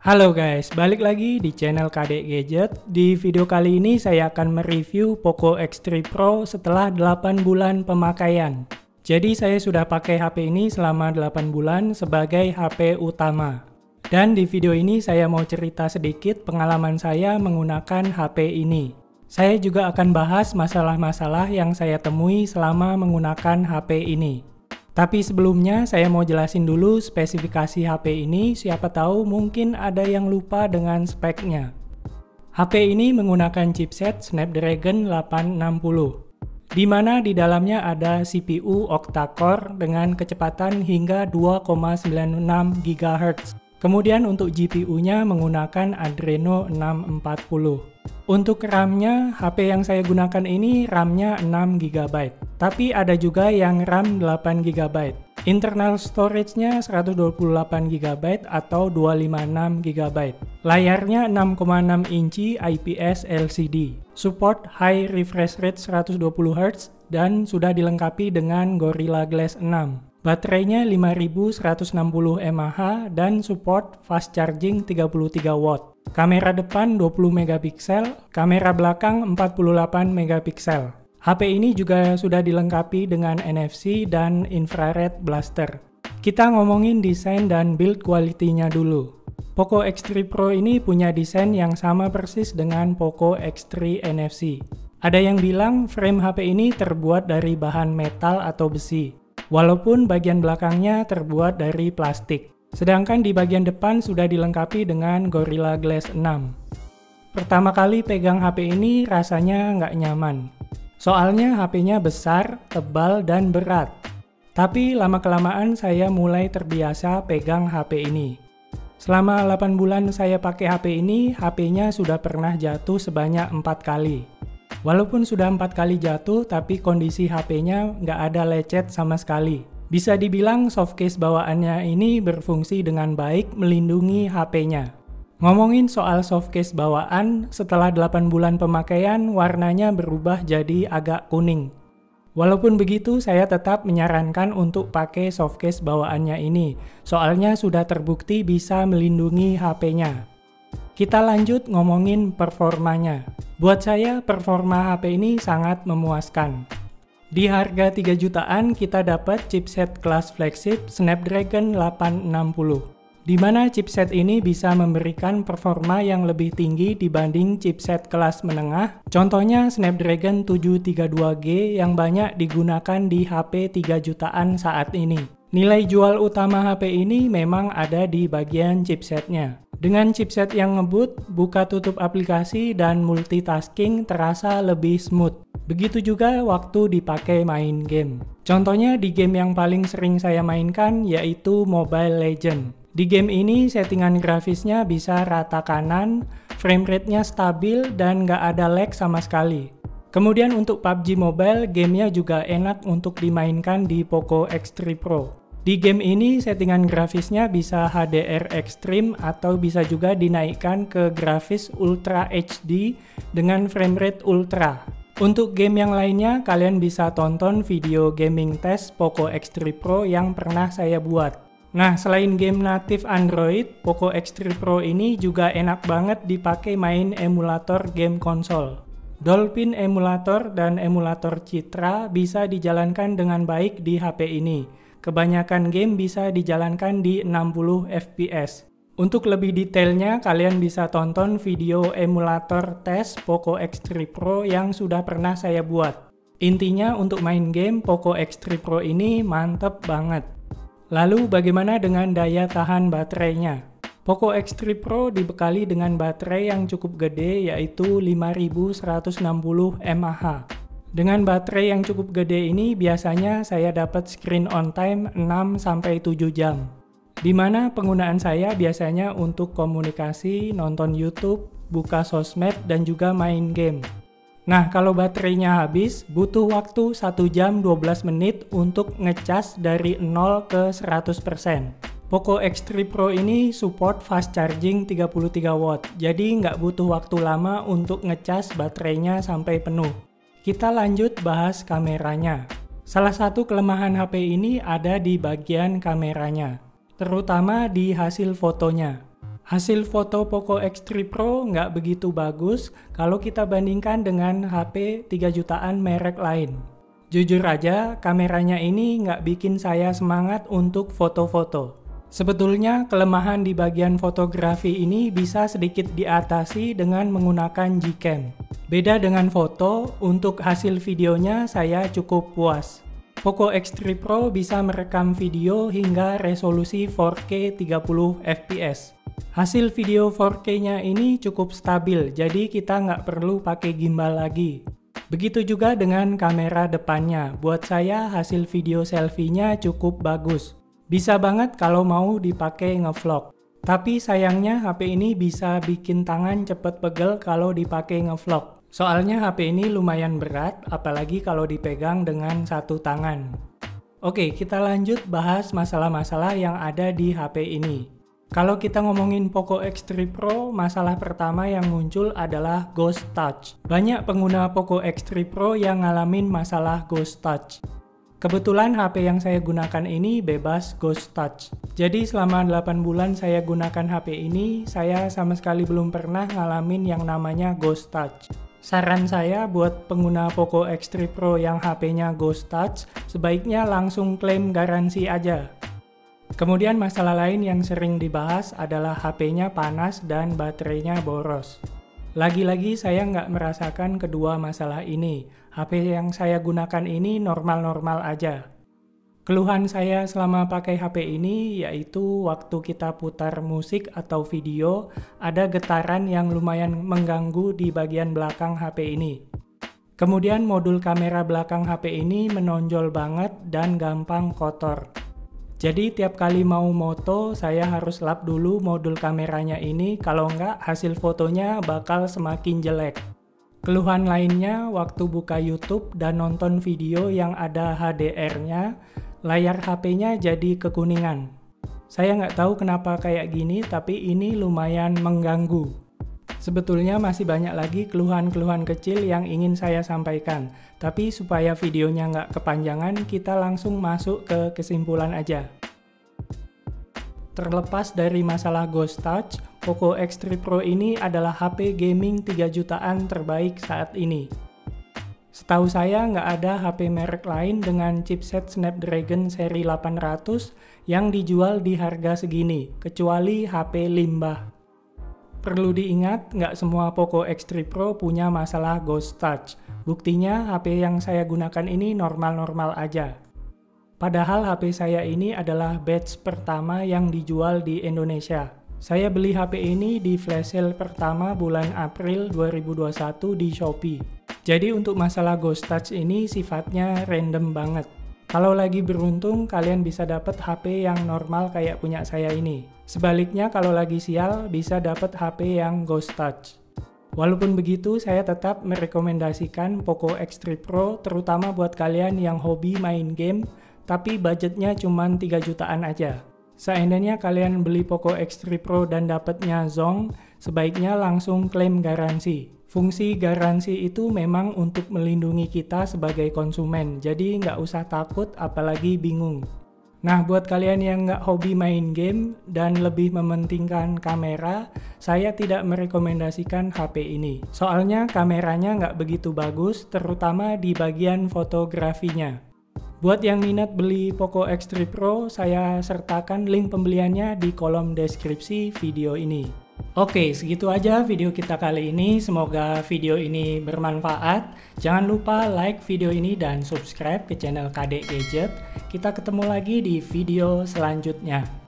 Halo guys, balik lagi di channel KD Gadget. Di video kali ini saya akan mereview Poco X3 Pro setelah 8 bulan pemakaian. Jadi saya sudah pakai HP ini selama 8 bulan sebagai HP utama. Dan di video ini saya mau cerita sedikit pengalaman saya menggunakan HP ini. Saya juga akan bahas masalah-masalah yang saya temui selama menggunakan HP ini. Tapi sebelumnya saya mau jelasin dulu spesifikasi HP ini, siapa tahu mungkin ada yang lupa dengan speknya. HP ini menggunakan chipset Snapdragon 860, di mana di dalamnya ada CPU octa-core dengan kecepatan hingga 2,96 GHz. Kemudian untuk GPU-nya menggunakan Adreno 640. Untuk RAM-nya, HP yang saya gunakan ini RAM-nya 6 GB. Tapi ada juga yang RAM 8 GB. Internal storage-nya 128 GB atau 256 GB. Layarnya 6,6 inci IPS LCD. Support high refresh rate 120 Hz dan sudah dilengkapi dengan Gorilla Glass 6. Baterainya 5160 mAh dan support fast charging 33 watt. Kamera depan 20 megapiksel, kamera belakang 48 megapiksel. HP ini juga sudah dilengkapi dengan NFC dan infrared blaster. Kita ngomongin desain dan build quality-nya dulu. Poco X3 Pro ini punya desain yang sama persis dengan Poco X3 NFC. Ada yang bilang frame HP ini terbuat dari bahan metal atau besi, walaupun bagian belakangnya terbuat dari plastik. Sedangkan di bagian depan sudah dilengkapi dengan Gorilla Glass 6. Pertama kali pegang HP ini rasanya nggak nyaman. Soalnya HP-nya besar, tebal, dan berat. Tapi lama-kelamaan saya mulai terbiasa pegang HP ini. Selama 8 bulan saya pakai HP ini, HP-nya sudah pernah jatuh sebanyak 4 kali. Walaupun sudah 4 kali jatuh, tapi kondisi HP-nya nggak ada lecet sama sekali. Bisa dibilang softcase bawaannya ini berfungsi dengan baik melindungi HP-nya. Ngomongin soal softcase bawaan, setelah 8 bulan pemakaian, warnanya berubah jadi agak kuning. Walaupun begitu, saya tetap menyarankan untuk pakai softcase bawaannya ini, soalnya sudah terbukti bisa melindungi HP-nya. Kita lanjut ngomongin performanya. Buat saya, performa HP ini sangat memuaskan. Di harga 3 jutaan, kita dapat chipset kelas flagship Snapdragon 860, di mana chipset ini bisa memberikan performa yang lebih tinggi dibanding chipset kelas menengah. Contohnya Snapdragon 732G yang banyak digunakan di HP 3 jutaan saat ini. Nilai jual utama HP ini memang ada di bagian chipsetnya. Dengan chipset yang ngebut, buka tutup aplikasi dan multitasking terasa lebih smooth. Begitu juga waktu dipakai main game. Contohnya di game yang paling sering saya mainkan yaitu Mobile Legends. Di game ini settingan grafisnya bisa rata kanan, frame rate-nya stabil dan nggak ada lag sama sekali. Kemudian untuk PUBG Mobile, gamenya juga enak untuk dimainkan di Poco X3 Pro. Di game ini settingan grafisnya bisa HDR Extreme atau bisa juga dinaikkan ke grafis Ultra HD dengan frame rate Ultra. Untuk game yang lainnya, kalian bisa tonton video gaming test Poco X3 Pro yang pernah saya buat. Nah, selain game native Android, Poco X3 Pro ini juga enak banget dipakai main emulator game konsol. Dolphin Emulator dan emulator Citra bisa dijalankan dengan baik di HP ini. Kebanyakan game bisa dijalankan di 60 fps. Untuk lebih detailnya, kalian bisa tonton video emulator tes Poco X3 Pro yang sudah pernah saya buat. Intinya untuk main game, Poco X3 Pro ini mantep banget. Lalu bagaimana dengan daya tahan baterainya? Poco X3 Pro dibekali dengan baterai yang cukup gede yaitu 5160 mAh. Dengan baterai yang cukup gede ini biasanya saya dapat screen on time 6-7 jam. Di mana penggunaan saya biasanya untuk komunikasi, nonton YouTube, buka sosmed, dan juga main game. Nah, kalau baterainya habis, butuh waktu 1 jam 12 menit untuk ngecas dari 0 ke 100%. Poco X3 Pro ini support fast charging 33 watt, jadi nggak butuh waktu lama untuk ngecas baterainya sampai penuh. Kita lanjut bahas kameranya. Salah satu kelemahan HP ini ada di bagian kameranya, terutama di hasil fotonya. Hasil foto Poco X3 Pro nggak begitu bagus kalau kita bandingkan dengan HP 3 jutaan merek lain. Jujur aja, kameranya ini nggak bikin saya semangat untuk foto-foto. Sebetulnya kelemahan di bagian fotografi ini bisa sedikit diatasi dengan menggunakan Gcam. Beda dengan foto, untuk hasil videonya saya cukup puas. Poco X3 Pro bisa merekam video hingga resolusi 4K 30 fps. Hasil video 4K-nya ini cukup stabil, jadi kita nggak perlu pakai gimbal lagi. Begitu juga dengan kamera depannya, buat saya hasil video selfie-nya cukup bagus. Bisa banget kalau mau dipakai ngevlog. Tapi sayangnya HP ini bisa bikin tangan cepet pegel kalau dipakai ngevlog. Soalnya HP ini lumayan berat, apalagi kalau dipegang dengan satu tangan. Oke, kita lanjut bahas masalah-masalah yang ada di HP ini. Kalau kita ngomongin Poco X3 Pro, masalah pertama yang muncul adalah Ghost Touch. Banyak pengguna Poco X3 Pro yang ngalamin masalah Ghost Touch. Kebetulan HP yang saya gunakan ini bebas Ghost Touch. Jadi selama 8 bulan saya gunakan HP ini, saya sama sekali belum pernah ngalamin yang namanya Ghost Touch. Saran saya buat pengguna Poco X3 Pro yang HP-nya Ghost Touch, sebaiknya langsung klaim garansi aja. Kemudian masalah lain yang sering dibahas adalah HP-nya panas dan baterainya boros. Lagi-lagi saya nggak merasakan kedua masalah ini. HP yang saya gunakan ini normal-normal aja. Keluhan saya selama pakai HP ini yaitu waktu kita putar musik atau video, ada getaran yang lumayan mengganggu di bagian belakang HP ini. Kemudian modul kamera belakang HP ini menonjol banget dan gampang kotor. Jadi tiap kali mau moto, saya harus lap dulu modul kameranya ini, kalau nggak hasil fotonya bakal semakin jelek. Keluhan lainnya, waktu buka YouTube dan nonton video yang ada HDR-nya, layar HP-nya jadi kekuningan. Saya nggak tahu kenapa kayak gini, tapi ini lumayan mengganggu. Sebetulnya masih banyak lagi keluhan-keluhan kecil yang ingin saya sampaikan, tapi supaya videonya nggak kepanjangan, kita langsung masuk ke kesimpulan aja. Terlepas dari masalah Ghost Touch, Poco X3 Pro ini adalah HP gaming 3 jutaan terbaik saat ini. Setahu saya nggak ada HP merek lain dengan chipset Snapdragon seri 800 yang dijual di harga segini, kecuali HP limbah. Perlu diingat, nggak semua Poco X3 Pro punya masalah Ghost Touch. Buktinya, HP yang saya gunakan ini normal-normal aja. Padahal HP saya ini adalah batch pertama yang dijual di Indonesia. Saya beli HP ini di flash sale pertama bulan April 2021 di Shopee. Jadi untuk masalah Ghost Touch ini sifatnya random banget. Kalau lagi beruntung, kalian bisa dapat HP yang normal kayak punya saya ini. Sebaliknya, kalau lagi sial, bisa dapat HP yang Ghost Touch. Walaupun begitu, saya tetap merekomendasikan Poco X3 Pro, terutama buat kalian yang hobi main game, tapi budgetnya cuma 3 jutaan aja. Seandainya kalian beli Poco X3 Pro dan dapatnya zonk, sebaiknya langsung klaim garansi. Fungsi garansi itu memang untuk melindungi kita sebagai konsumen, jadi nggak usah takut apalagi bingung. Nah, buat kalian yang nggak hobi main game dan lebih mementingkan kamera, saya tidak merekomendasikan HP ini. Soalnya kameranya nggak begitu bagus, terutama di bagian fotografinya. Buat yang minat beli Poco X3 Pro, saya sertakan link pembeliannya di kolom deskripsi video ini. Oke, segitu aja video kita kali ini. Semoga video ini bermanfaat. Jangan lupa like video ini dan subscribe ke channel KD Gadget. Kita ketemu lagi di video selanjutnya.